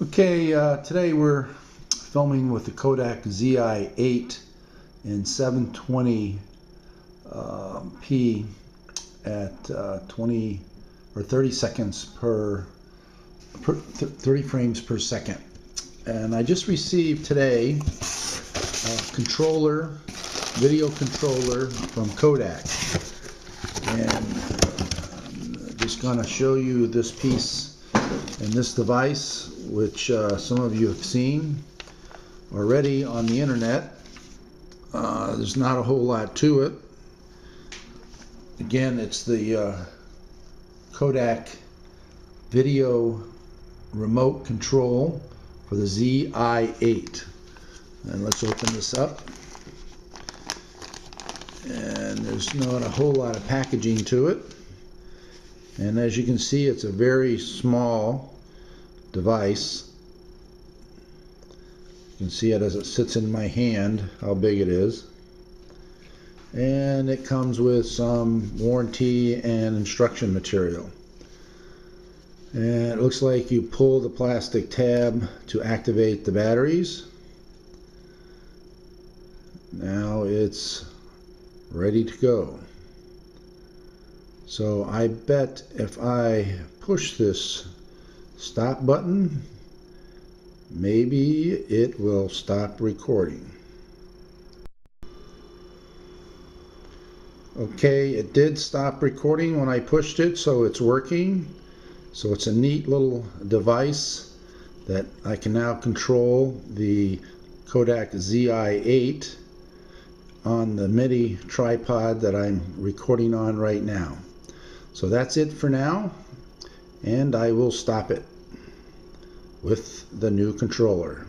Okay, today we're filming with the Kodak ZI-8 in 720p at 20 or 30 seconds per 30 frames per second. And I just received today a controller, video controller from Kodak, and I'm just going to show you this piece and this device, which some of you have seen already on the internet. There's not a whole lot to it. Again, it's the Kodak Video Remote Control for the ZI-8. And let's open this up. And there's not a whole lot of packaging to it. And as you can see, it's a very small device. You can see it as it sits in my hand, how big it is. And it comes with some warranty and instruction material. And it looks like you pull the plastic tab to activate the batteries. Now it's ready to go. So I bet if I push this stop button, maybe it will stop recording. Okay, it did stop recording when I pushed it, so it's working. So it's a neat little device that I can now control the Kodak ZI-8 on the MIDI tripod that I'm recording on right now. So that's it for now, and I will stop it with the new controller.